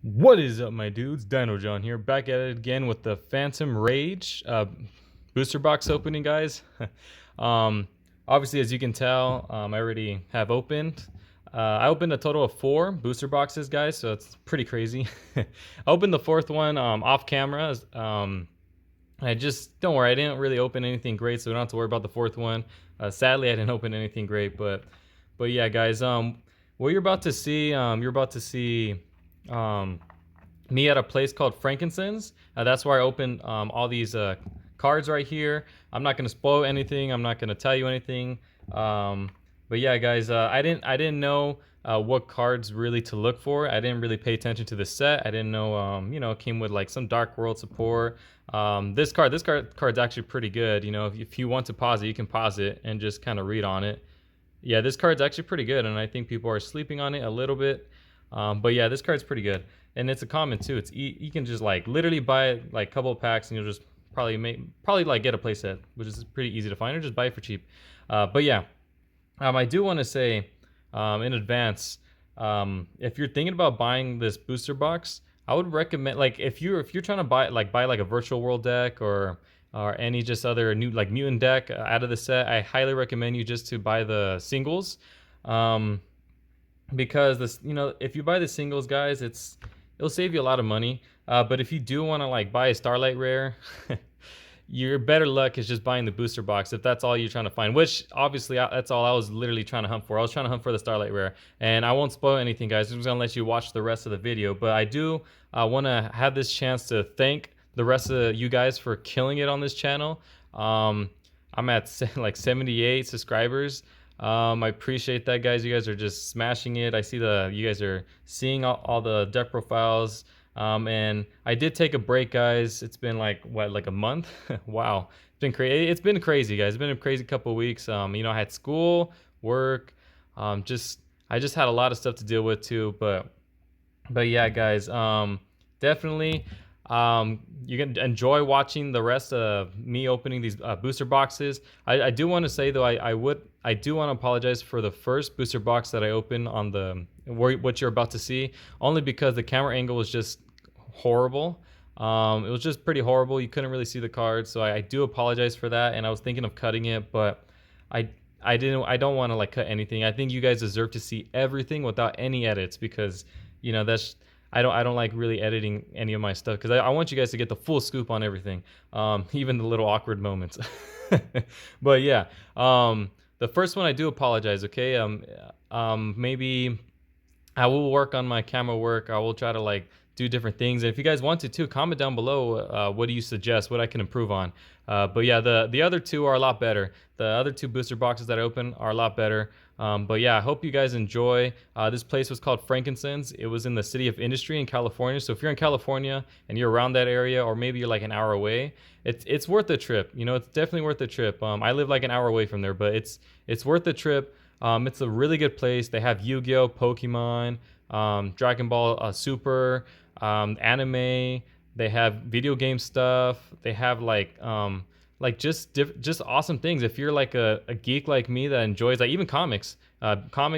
What is up, my dudes? Dino John here, back at it again with the Phantom Rage booster box opening, guys. um, Obviously, as you can tell, I already have opened. I opened a total of 4 booster boxes, guys, so it's pretty crazy. I opened the 4th one off camera. I just, don't worry, I didn't really open anything great, so we don't have to worry about the 4th one. Sadly, I didn't open anything great, but yeah, guys. What you're about to see, um, me at a place called Frankincense. That's where I opened all these cards right here. I'm not gonna spoil anything. I'm not gonna tell you anything. But yeah, guys, I didn't know what cards really to look for. I didn't really pay attention to the set. I didn't know, it came with like some Dark World support. This card's actually pretty good. You know, if you want to pause it, you can pause it and just kind of read on it. Yeah, this card's actually pretty good, and I think people are sleeping on it a little bit. But yeah, this card's pretty good, and it's a common too. You can just like literally buy like a couple of packs, and you'll just probably like get a playset, which is pretty easy to find, or just buy it for cheap. But yeah, I do want to say in advance, if you're thinking about buying this booster box, I would recommend, like, if you're trying to buy like a virtual world deck or any just other new like mutant deck out of the set, I highly recommend you just to buy the singles. Um, because this, if you buy the singles, guys, it'll save you a lot of money. But if you do want to like buy a Starlight Rare, your better luck is just buying the booster box if that's all you're trying to find. Which obviously that's all I was literally trying to hunt for. I was trying to hunt for the Starlight Rare, and I won't spoil anything, guys. I'm just gonna let you watch the rest of the video. But I do want to have this chance to thank the rest of you guys for killing it on this channel. I'm at like 78 subscribers. I appreciate that, guys. You guys are just smashing it. I see you guys are seeing all the deck profiles. And I did take a break, guys. It's been like like a month. Wow, it's been crazy. It's been crazy, guys. It's been a crazy couple of weeks. I had school, work, I just had a lot of stuff to deal with too. But yeah, guys, definitely. You can enjoy watching the rest of me opening these booster boxes. I do want to say though, I do want to apologize for the first booster box that I opened on what you're about to see, only because the camera angle was just horrible. It was just pretty horrible. You couldn't really see the cards, so I do apologize for that. And I was thinking of cutting it, but I I don't want to like cut anything. I think you guys deserve to see everything without any edits, because that's, I don't like really editing any of my stuff, because I want you guys to get the full scoop on everything, even the little awkward moments. But yeah, the first one, I do apologize. Okay, maybe I will work on my camera work. I will try to like do different things. And if you guys want to too, comment down below what do you suggest, what I can improve on. But yeah, the other two are a lot better. The other two booster boxes that I open are a lot better. But yeah, I hope you guys enjoy. This place was called Frankincense. It was in the City of Industry in California. So if you're in California and you're around that area, or maybe you're like an hour away, it's worth the trip. It's definitely worth the trip. I live like an hour away from there, but it's worth the trip. It's a really good place. They have Yu-Gi-Oh, Pokemon, Dragon Ball Super, anime. They have video game stuff. They have like just awesome things. If you're like a geek like me that enjoys like even comics,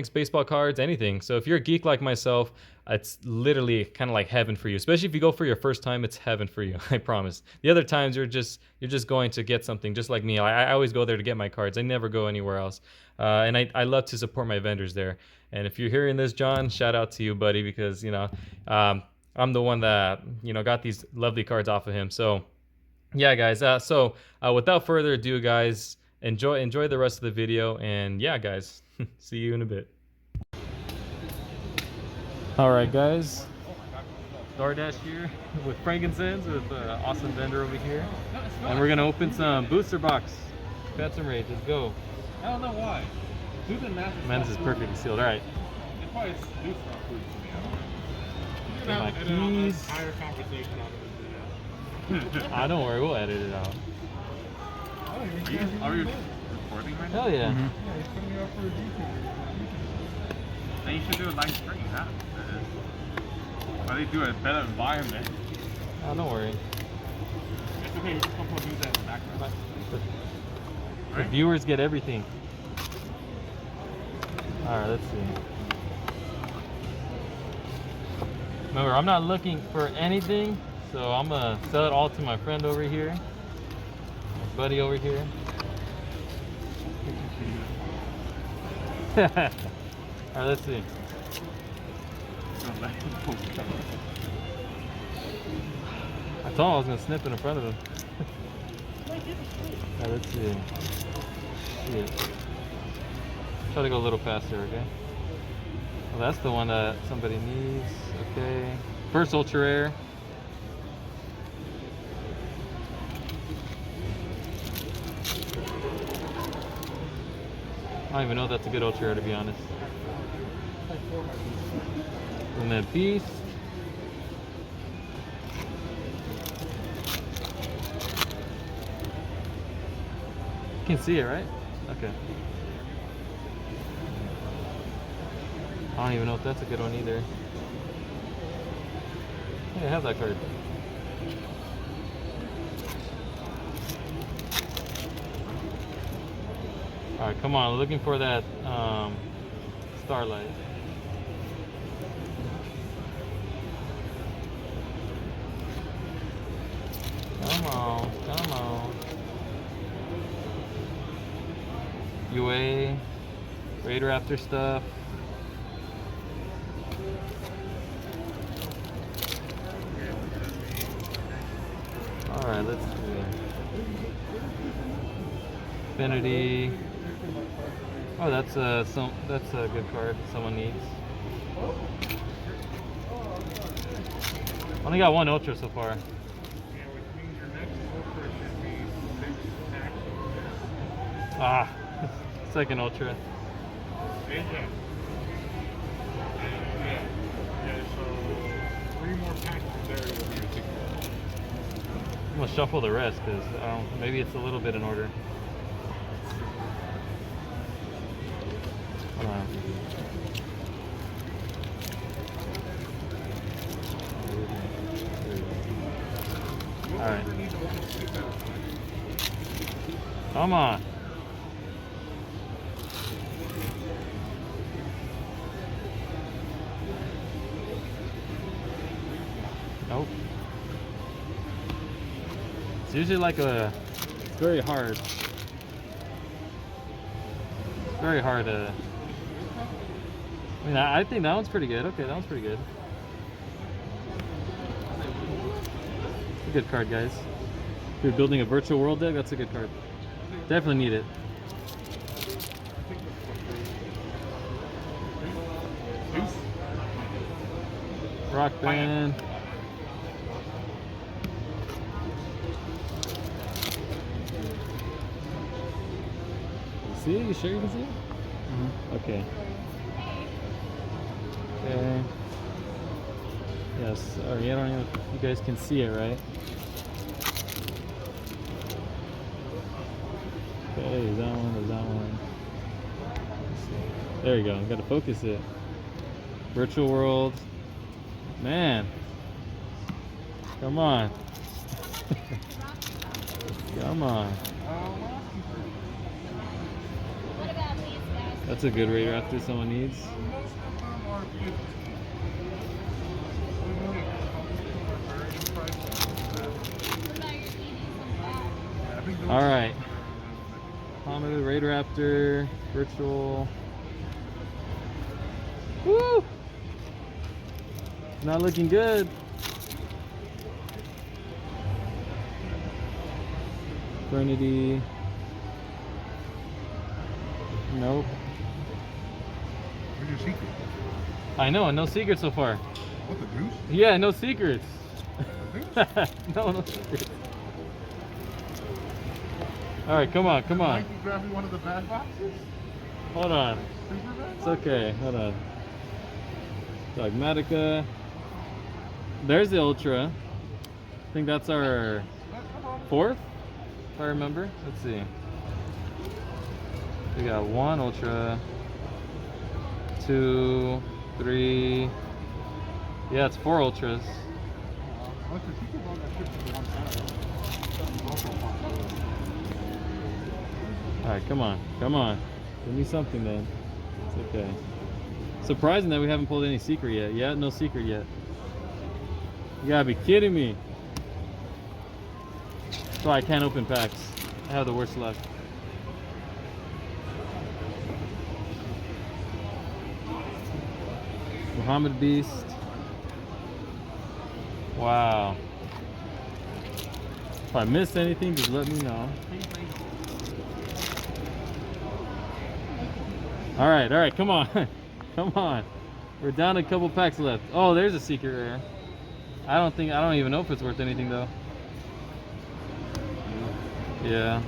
baseball cards, anything. So if you're a geek like myself, it's literally kind of like heaven for you. Especially if you go for your first time, it's heaven for you. I promise. The other times you're just going to get something, just like me. I always go there to get my cards. I never go anywhere else. And I love to support my vendors there. And if you're hearing this, John, shout out to you, buddy, because I'm the one that got these lovely cards off of him. So yeah, guys. So without further ado, guys, enjoy the rest of the video, and yeah, guys, see you in a bit. All right, guys. DoorDash here with Frankincense, with awesome vendor over here, and we're gonna open some booster box. Phantom Rage. Let's go. I don't know why. Man, this is perfectly sealed. All right. It's probably new stuff food to me. Get my keys. Entire conversation out of the video. Don't worry, we'll edit it out. Are you recording right now? Hell yeah. Yeah, he's putting me up for a detail. Then you should do a live stream, huh? Or they do a better environment. Don't worry. It's okay, we just gonna put music in the background. The viewers get everything. All right, let's see. Remember, I'm not looking for anything, so I'm gonna sell it all to my friend over here, my buddy over here. All right, let's see. I told him I was gonna snip it in front of him. All right, let's see. Shit. Try to go a little faster, okay? Well, that's the one that somebody needs. Okay. First ultra rare. I don't even know if that's a good ultra rare, to be honest. And then beast. You can see it, right? Okay. I don't even know if that's a good one either. Hey, I have that card. Alright, come on, looking for that Starlight. Come on, come on. UA, Raid Raptor stuff. Alright, let's see. Infinity. Oh, that's a good card someone needs. Only got one ultra so far. Ah, second ultra. Yeah, so 3 more packs there. I'm gonna shuffle the rest because maybe it's a little bit in order. Hold on. All right. Come on. Nope. It's usually like it's very hard. It's very hard to. I mean, I think that one's pretty good. Okay, that one's pretty good. It's a good card, guys. If you're building a virtual world deck, that's a good card. Definitely need it. Rock Band. See? You sure you can see it? Okay. Okay. Yes. I don't know if you guys can see it, right? Okay, is that one? Is that one? There you go. I gotta focus it. Virtual world. Man. Come on. Come on. That's a good Raid Raptor someone needs. Alright. Hamu, Raid Raptor, Virtual. Woo! Not looking good. Trinity. Nope. Where's your secret? I know, no secrets so far. What, the goose? Yeah, no secrets. The No secrets. Alright, come on, come on. Mikey grabbing one of the bad boxes? Hold on. Super bad It's box? okay, hold on. Dogmatica. There's the Ultra. I think that's our 4th, if I remember. Let's see. We got 1 Ultra, 2, 3. Yeah, it's 4 Ultras. What's the secret about that ship to the one side? Alright, come on, come on. Give me something then. It's okay. Surprising that we haven't pulled any secret yet. Yeah, no secret yet. You gotta be kidding me. So I can't open packs. I have the worst luck. Muhammad Beast. Wow. If I missed anything, just let me know. All right, come on. Come on. We're down a couple packs left. Oh, there's a secret rare. I don't even know if it's worth anything though. Yeah.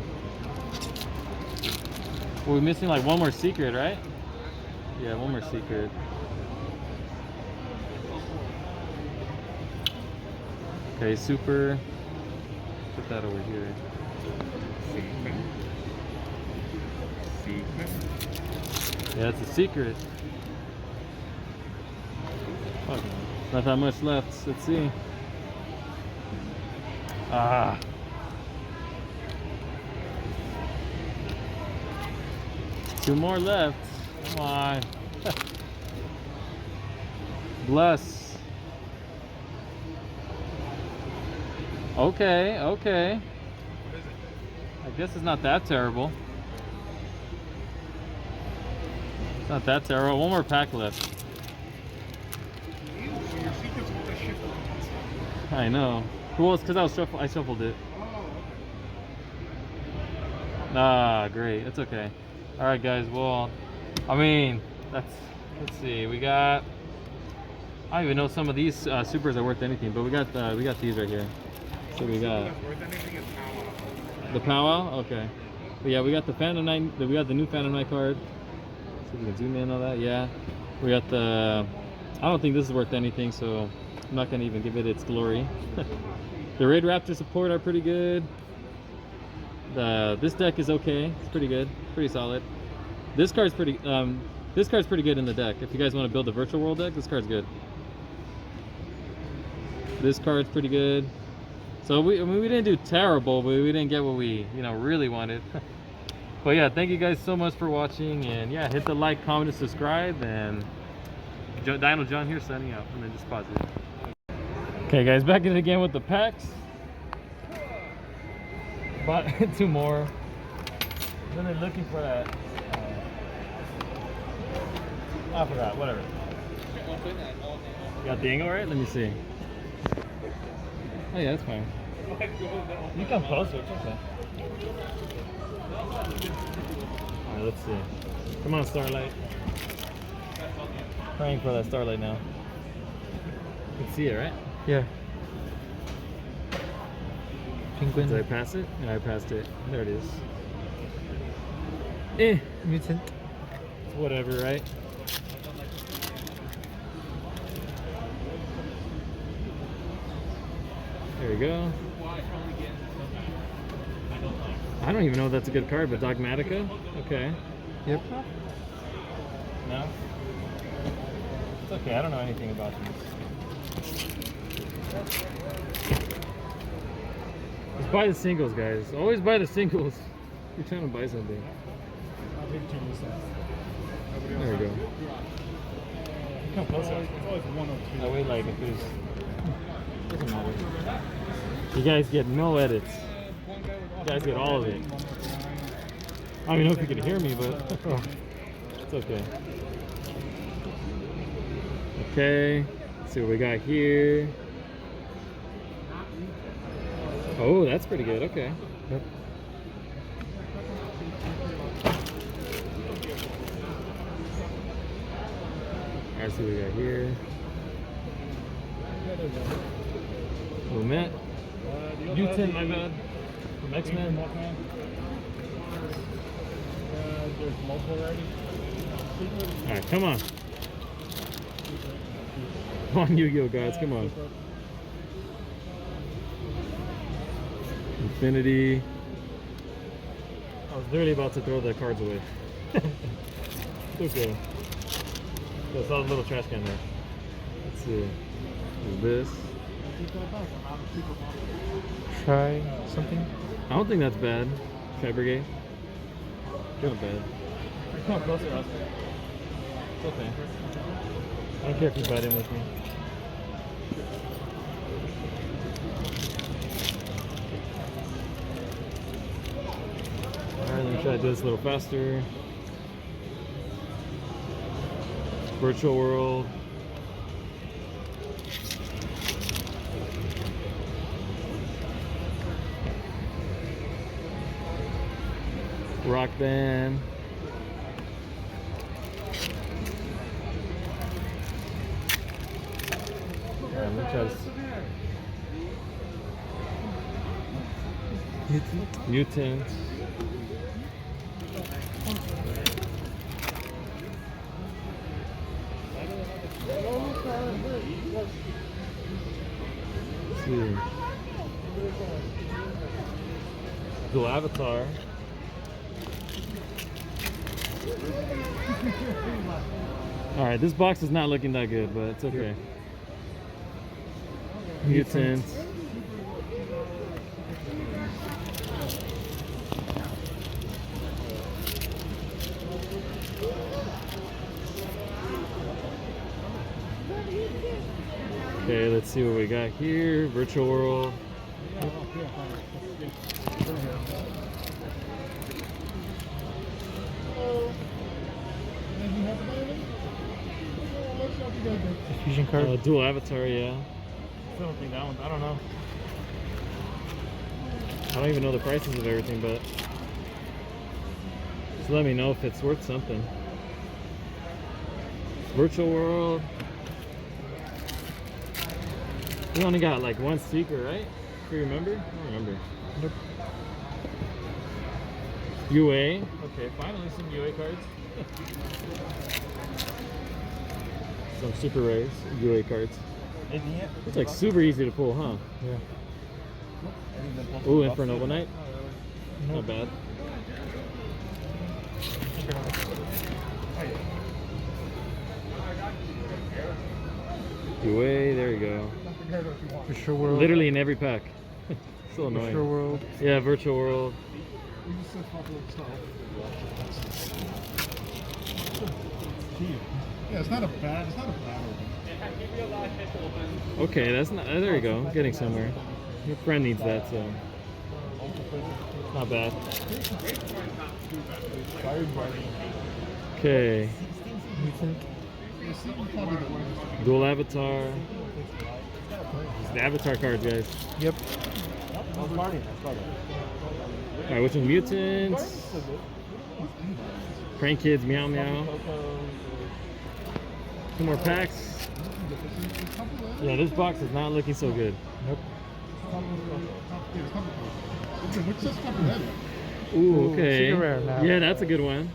We're missing like one more secret, right? Yeah, one more secret. Okay, super. Put that over here. Yeah, it's a secret. Okay. Not that much left. Let's see. Ah. Two more left. Come on. Bless. Okay, okay. I guess it's not that terrible. It's not that terrible. One more pack left. I know. Well, it's because I shuffled it. Ah, great. It's okay. All right, guys. Well, I mean, let's see. We got. I don't even know some of these supers are worth anything, but we got these right here. So we got the powwow. Okay. But yeah, we got the Phantom Knight. We got the new Phantom Knight card. See if we can zoom in on that. Yeah. We got the. I don't think this is worth anything, so I'm not gonna even give it its glory. The Raid Raptor support are pretty good. This deck is okay. It's pretty good. Pretty solid. This card's pretty. This card's pretty good in the deck. If you guys want to build a virtual world deck, this card's good. This card's pretty good. So we didn't do terrible, but we didn't get what we really wanted. But yeah, thank you guys so much for watching, and yeah, hit the like, comment, and subscribe. And Dino John here signing out, and then just pause it. Okay, guys, back at it again with the packs. Bought two more. Then they're looking for that. I forgot. Whatever. You got the angle right? Let me see. Oh yeah, that's fine. You come closer. It's okay. All right, let's see. Come on, Starlight. Praying for that Starlight now. You can see it, right? Yeah. Penguin. Did I pass it? Yeah, I passed it. There it is. Mutant. It's whatever, right? There we go. I don't even know if that's a good card, but Dogmatica? Okay. Yep. No? It's okay, I don't know anything about these. Just buy the singles, guys. Always buy the singles. You're trying to buy something. There we go. Come closer. That way, like, if there's... Doesn't matter. You guys get no edits. You guys get all of it. I don't even know if you can hear me, but it's okay. Okay, let's see what we got here. Oh, that's pretty good. Okay. Yep. Alright, see what we got here. Lumet. Mutant, my bad. From X-Men. There's multiple already. Alright, come on. Come on, Yu-Gi-Oh guys, come on. Infinity. I was literally about to throw the cards away. It's okay. There's a little trash can there. Let's see. There's this. Try something. I don't think that's bad. Tri Brigade. Not bad. Come closer, Oscar. It's okay. I don't care if you butt in with me. Try to do this a little faster. Virtual World. Rock Band. Alright, let me try this. Mutant. Let's see. Dual Avatar. Alright, this box is not looking that good, but it's okay. Mutant. Okay, let's see what we got here. Virtual World. Fusion card. Dual Avatar, yeah. I don't think that one. I don't know. I don't even know the prices of everything, but just let me know if it's worth something. Virtual World. We only got like one secret, right? Do you remember? I don't remember. Nope. UA. Okay, finally some UA cards. Some super rares, UA cards. It's like super easy to pull, huh? Yeah. Ooh, Infernoble Knight. Nope. Not bad. UA, there you go. Virtual World. Literally in every pack. So annoying. Virtual World. Yeah, Virtual World. Yeah, it's not a bad open. Okay, that's not. There you go. Getting somewhere. Your friend needs that, so not bad. Okay. Mutant. Dual Avatar. The Avatar cards, guys. Yep. Alright, which one? Mutants. Prank Kids, Meow Meow. Two more packs. Yeah, this box is not looking so good. Nope. Which says Copperhead? Ooh, okay. Secret rare now. Yeah, that's a good one.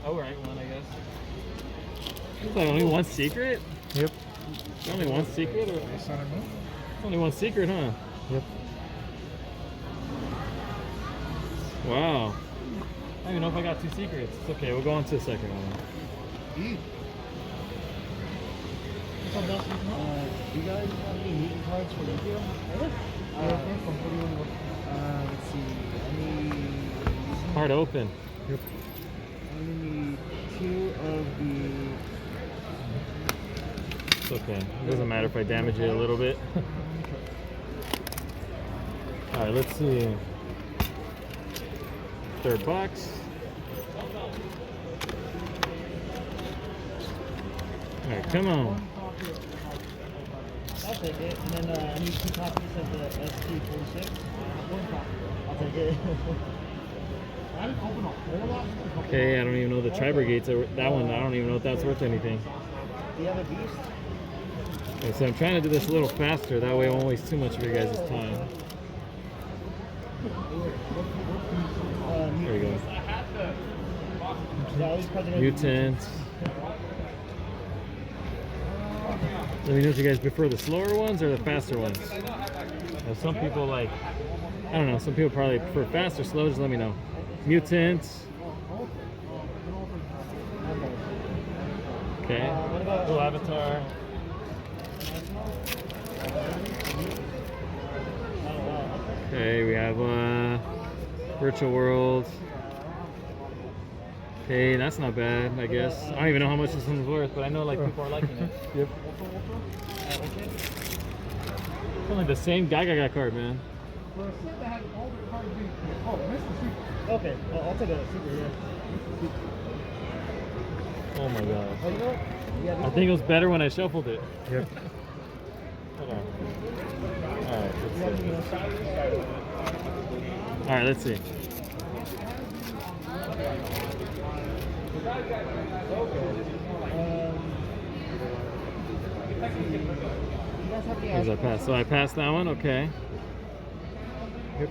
Alright one, I guess. Is that only one secret? Yep. Only one secret? Or Sun and Moon? only one secret, huh? Yep. Wow. I don't even know if I got two secrets. It's okay, we'll go on to the second one. E. You guys have any meeting cards for Yu-Gi-Oh? Let's see. Hard open. Yep. I need two of the. It's okay. It doesn't matter if I damage it a little bit. Alright, let's see. Third box. Alright, come on. I'll take it. And then I need 2 copies of the ST46. I'll take it. I didn't open a whole lot. Okay, I don't even know the Tri-Brigades. That one, I don't even know if that's worth anything. Do you have a beast? Okay, so I'm trying to do this a little faster. That way I won't waste too much of your guys' time. There we go. Yeah, these cards are gonna be Mutant. Let me know if you guys prefer the slower ones or the faster ones. Now, some people like, I don't know, some people probably prefer fast or slow. Just let me know. Mutant. Okay. Dual Avatar. Okay, we have Virtual World. Okay, that's not bad, I guess. I don't even know how much this one's worth, but I know like people are liking it. Yep. It's only the same Gaga card, man. For a set that has all the cards being. Oh, Mr. Super. Okay, I'll take a super here. Oh my god. Oh, you know what? Yeah, I think it was better when I shuffled it. Yep. Hold on. Alright, let's see. Alright, let's see. As I pass. So I passed that one, okay. Yep.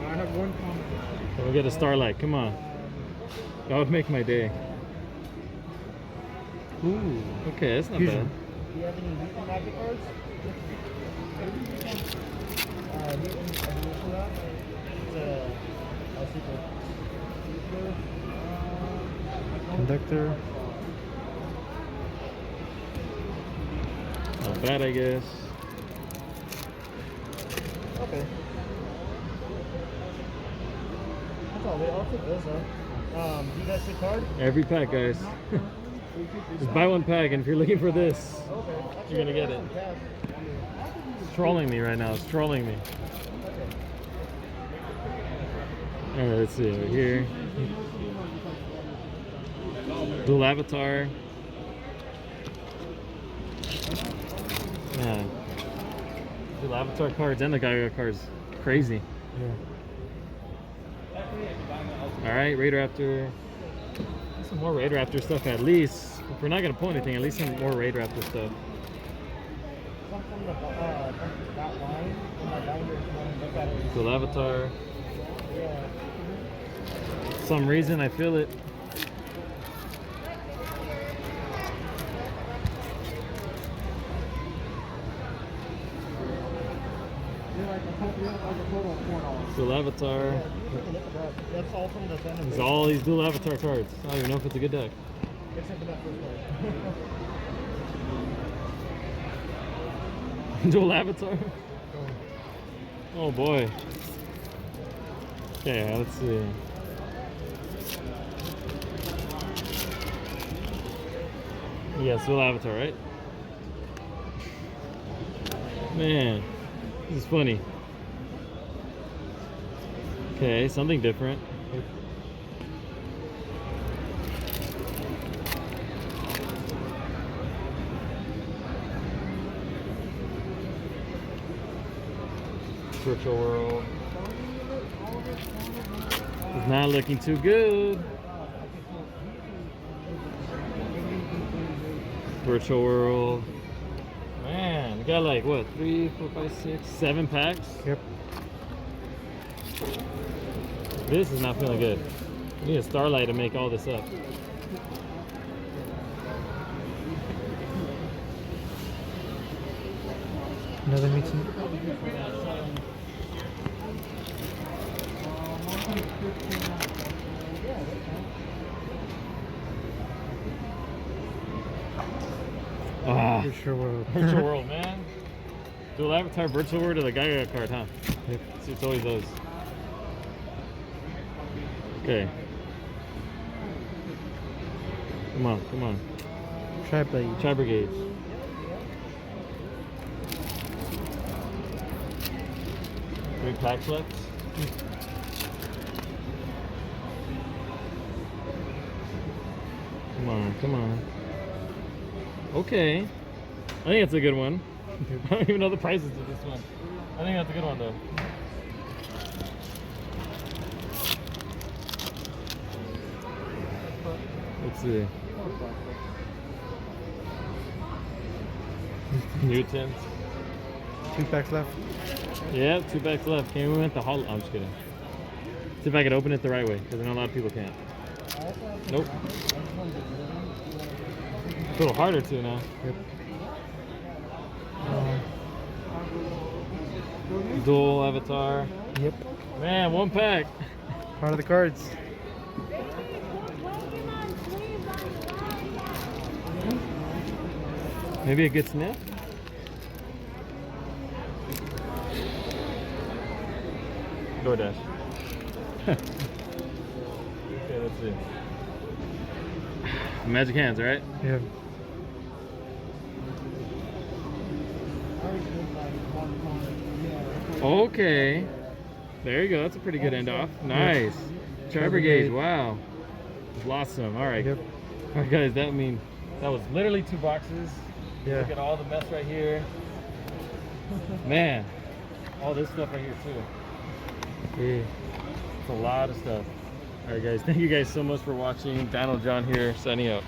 I have one comment. So we'll get a Starlight, come on. That would make my day. Ooh, okay, that's not Fusion. bad. Do you have any Newton Magic cards? Newton, it's a super. Conductor. Not bad, I guess. Okay. That's all good. I'll take this, huh? Do you guys take card? Every pack, guys. Just buy one pack, and if you're looking for this, Okay. you're gonna get it. It's trolling me right now. It's trolling me. Alright, let's see over here. Dual Avatar. Yeah. Dual Avatar cards and the Gaia cards. Crazy. Yeah. Alright, Raider Raptor. Some more Raider Raptor stuff at least. If we're not gonna pull anything, at least some more Raider Raptor stuff. Some from that line, from my binder, if you want to look at it. Dual Avatar. Yeah. Some reason I feel it. Dual Avatar. You can look at that. That's all from the Phantom. There's all these Dual Avatar cards. I don't even know if it's a good deck. Except for that first one. Dual Avatar? Oh boy. Okay, let's see. Yes, Dual Avatar, right? Man, this is funny. Okay, something different. Virtual World. It's not looking too good. Virtual World. Man, we got like what, 3, 4, 5, 6, 7 packs? Yep. This is not feeling good. We need a Starlight to make all this up. Another meeting. Ah, Virtual World. Virtual World, man. Dual Avatar, Virtual World, or the Gaia card, huh? Yep. See, it's always those. Okay. Come on, come on. Tri-blade. Tri Brigade. Three packs left. Come on, come on. Okay. I think that's a good one. I don't even know the prices of this one. I think that's a good one though. Let's see. Mutants. 2 packs left. Yeah, 2 packs left. Can we went the hall? I'm just kidding. See if I can open it the right way, because I know a lot of people can't. Nope. It's a little harder to now. Yep. Dual Avatar. Yep. Man, 1 pack. Part of the cards. Maybe a good sniff? DoorDash. Okay, let's see. Magic hands, right? Yeah. Very good, like, one corner. Yeah. Okay. There you go. That's a pretty good end off. Nice. Tri Brigade. Wow. Blossom. All right. Yep. All right, guys. That was literally 2 boxes. Yeah. Look at all the mess right here. Man, all this stuff right here too. Yeah. It's a lot of stuff. All right, guys. Thank you guys so much for watching. Daniel John here, signing out.